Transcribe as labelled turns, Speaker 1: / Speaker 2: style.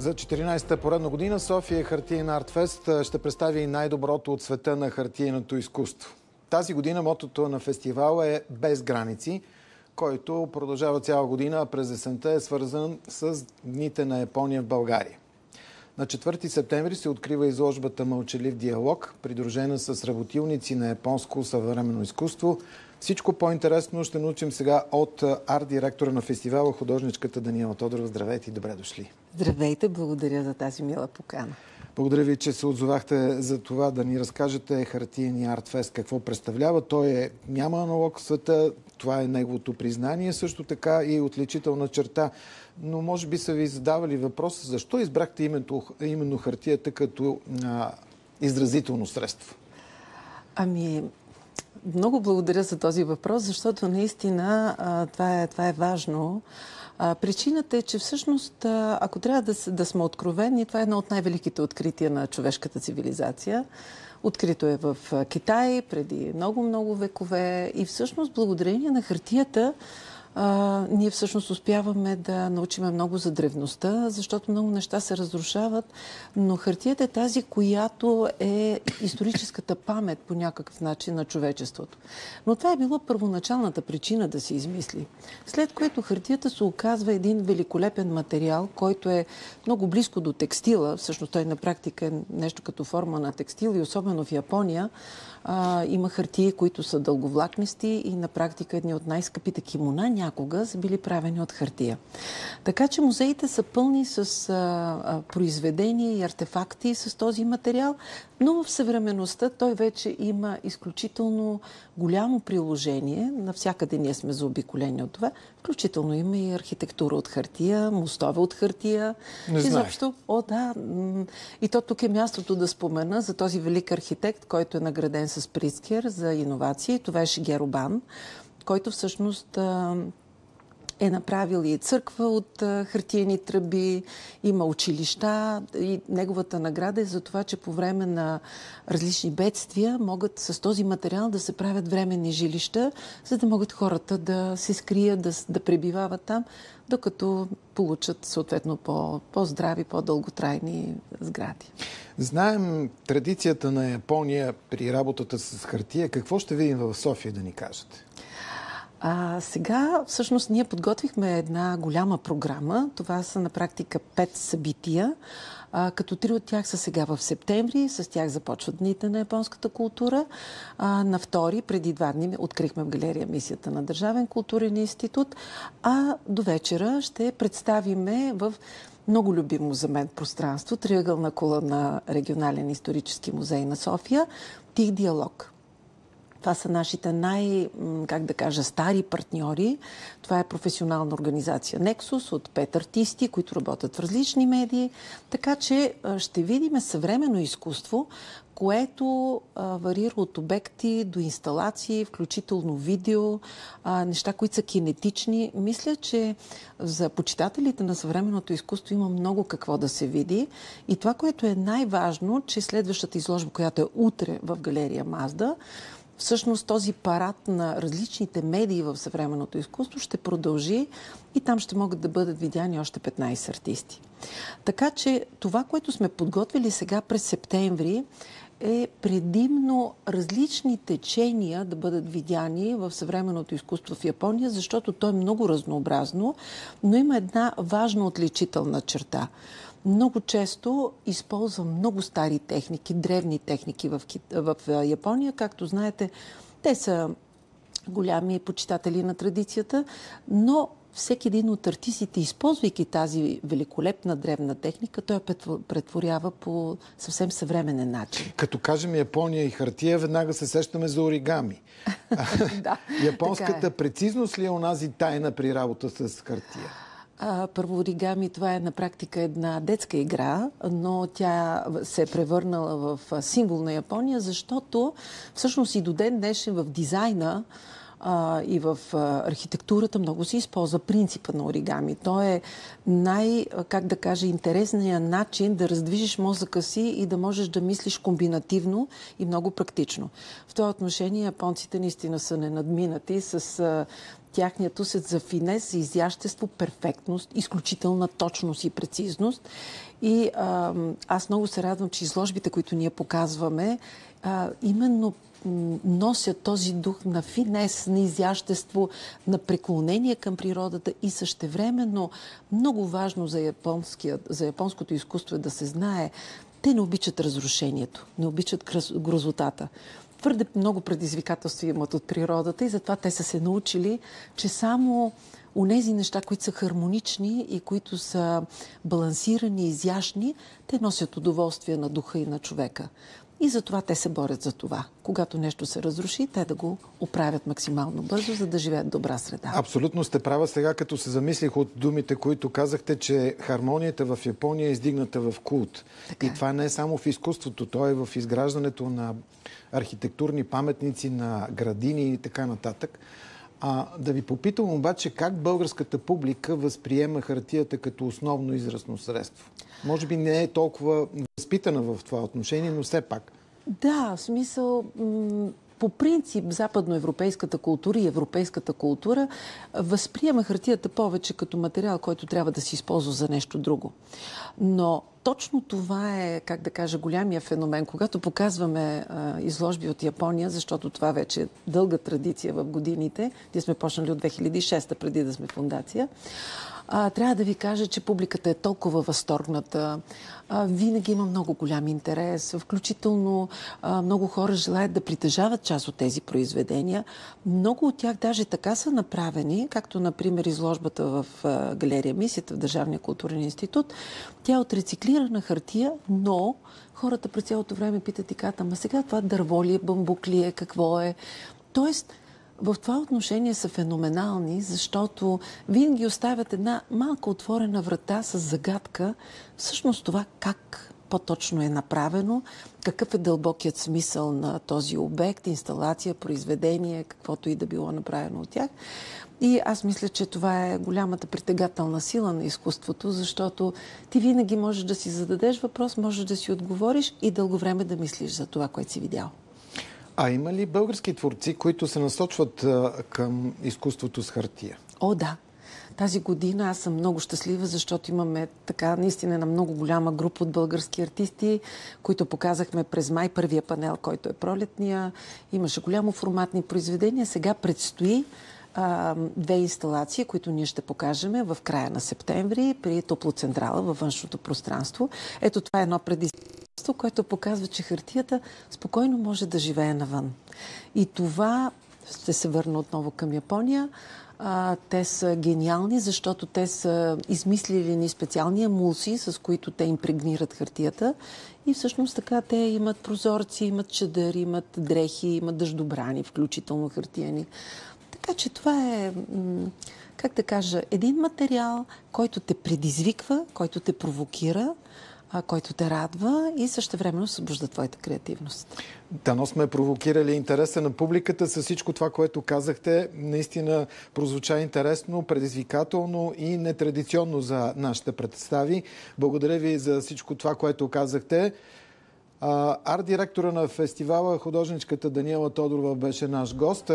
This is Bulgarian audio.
Speaker 1: За 14-та поредна година София Хартиен Артфест ще представи най-доброто от света на хартиеното изкуство. Тази година мотото на фестивала е "Без граници", който продължава цяла година, а през есента е свързан с Дните на Япония в България. На 4 септември се открива изложбата "Мълчалив диалог", придружена с работилници на японско съвременно изкуство. Всичко по-интересно ще научим сега от арт-директора на фестивала, художничката Даниела Тодорова. Здравейте и добре дошли.
Speaker 2: Здравейте, благодаря за тази мила покана.
Speaker 1: Благодаря ви, че се отзовахте за това да ни разкажете Хартиен Артфест какво представлява. Той няма аналог в света, това е неговото признание, също така и отличителна черта. Но може би са ви задавали въпрос, защо избрахте именно хартията като изразително средство?
Speaker 2: Много благодаря за този въпрос, защото наистина това е важно. Причината е, че всъщност, ако трябва да сме откровени, това е едно от най-великите открития на човешката цивилизация. Открито е в Китай преди много векове и всъщност благодарение на хартията ние всъщност успяваме да научим много за древността, защото много неща се разрушават, но хартията е тази, която е историческата памет по някакъв начин на човечеството. Но това е било първоначалната причина да се измисли. След което хартията се оказва един великолепен материал, който е много близко до текстила. Всъщност той на практика е нещо като форма на текстил и особено в Япония има хартии, които са дълговлакнисти и на практика едни от най-скъпите кимона някога са били правени от хартия. Така че музеите са пълни с произведения и артефакти с този материал, но в съвременността той вече има изключително голямо приложение. Навсякъде ние сме заобиколени от това. Включително има и архитектура от хартия, мостове от хартия. Изобщо, и то тук е мястото да спомена за този велик архитект, който е награден с Прицкер за иновации. Това е Шигеро Бан, който всъщност е направил и църква от хартиени тръби, има училища и неговата награда е за това, че по време на различни бедствия могат с този материал да се правят временни жилища, за да могат хората да се скрият, да пребивават там, докато получат съответно по-здрави, по-дълготрайни сгради.
Speaker 1: Знаем традицията на Япония при работата с хартия. Какво ще видим в София, да ни кажете?
Speaker 2: Сега, всъщност, ние подготвихме една голяма програма. Това са на практика 5 събития, като 3 от тях са сега в септември. С тях започват Дните на японската култура. На 2, преди 2 дни, открихме в галерия мисията на Държавен културен институт. А до вечера ще представиме в много любимо за мен пространство, триъгълна кула на Регионален исторически музей на София, "Тих диалог". Това са нашите стари партньори. Това е професионална организация Nexus от 5 артисти, които работят в различни медии. Така че ще видим съвременно изкуство, което варира от обекти до инсталации, включително видео, неща, които са кинетични. Мисля, че за почитателите на съвременното изкуство има много какво да се види. И това, което е най-важно, че следващата изложба, която е утре в галерия Мазда, всъщност този парад на различните медии в съвременното изкуство ще продължи и там ще могат да бъдат видяни още 15 артисти. Така че това, което сме подготвили сега през септември, е предимно различни течения да бъдат видяни в съвременното изкуство в Япония, защото то е много разнообразно, но има една важна отличителна черта. Много често използва много стари техники, древни техники в Япония. Както знаете, те са голями почитатели на традицията, но всеки един от артистите, използвайки тази великолепна древна техника, той претворява по съвсем съвременен начин.
Speaker 1: Като кажем Япония и хартия, веднага се сещаме за оригами. Японската прецизност ли е онази тайна при работа с хартия?
Speaker 2: Първо, оригами, това е на практика една детска игра, но тя се е превърнала в символ на Япония, защото всъщност и до ден днешен в дизайна и в архитектурата много се използва принципа на оригами. То е интересният начин да раздвижиш мозъка си и да можеш да мислиш комбинативно и много практично. В това отношение японците наистина са ненадминати с тяхният усет за финес, за изящество, перфектност, изключителна точност и прецизност. И аз много се радвам, че изложбите, които ние показваме, именно носят този дух на финес, на изящество, на преклонение към природата и същевременно много важно за японското изкуство е да се знае, те не обичат разрушението, не обичат грозотата. Твърде много предизвикателства имат от природата и затова те са се научили, че само онези неща, които са хармонични и които са балансирани, изящни, те носят удоволствие на духа и на човека. И затова те се борят за това. Когато нещо се разруши, те да го оправят максимално бързо, за да живеят в добра среда.
Speaker 1: Абсолютно сте права. Сега, като се замислих от думите, които казахте, че хармонията в Япония е издигната в култ. Така. И това не е само в изкуството, то е в изграждането на архитектурни паметници, на градини и така нататък. Да ви попитам обаче как българската публика възприема хартията като основно изразно средство. Може би не е толкова възпитана в това отношение, но все пак.
Speaker 2: Да, в смисъл, по принцип западноевропейската култура и европейската култура възприема хартията повече като материал, който трябва да се използва за нещо друго. Но точно това е, как да кажа, голямия феномен. Когато показваме изложби от Япония, защото това вече е дълга традиция в годините, ние сме почнали от 2006, преди да сме фундация, трябва да ви кажа, че публиката е толкова възторгната. Винаги има много голям интерес. Включително много хора желаят да притежават част от тези произведения. Много от тях даже така са направени, както, например, изложбата в галерия Мисията в Държавния културен институт. Тя е от рециклирана хартия, но хората през цялото време питат и казват, ама сега това дърво ли е, бамбук ли е, какво е? Тоест, в това отношение са феноменални, защото винаги оставят една малко отворена врата с загадка. Всъщност това как по-точно е направено, какъв е дълбокият смисъл на този обект, инсталация, произведение, каквото и да било направено от тях. И аз мисля, че това е голямата притегателна сила на изкуството, защото ти винаги можеш да си зададеш въпрос, можеш да си отговориш и дълго време да мислиш за това, което си видял.
Speaker 1: А има ли български творци, които се насочват към изкуството с хартия?
Speaker 2: О, да. Тази година аз съм много щастлива, защото имаме така наистина една много голяма група от български артисти, които показахме през май първия панел, който е пролетния. Имаше голямо форматни произведения. Сега предстои две инсталации, които ние ще покажем в края на септември при Топлоцентрала във външното пространство. Ето това е едно предизвикателство, което показва, че хартията спокойно може да живее навън. И това, ще се върна отново към Япония, те са гениални, защото те са измислили ни специални емулсии, с които те импрегнират хартията. И всъщност така те имат прозорци, имат чадъри, имат дрехи, имат дъждобрани, включително хартияни. Така че това е, как да кажа, един материал, който те предизвиква, който те провокира, който те радва и същевременно събужда твоята креативност.
Speaker 1: Дано сме провокирали интереса на публиката с всичко това, което казахте. Наистина прозвуча интересно, предизвикателно и нетрадиционно за нашите представи. Благодаря ви за всичко това, което казахте. Арт-директора на фестивала, художничката Даниела Тодорова, беше наш гост.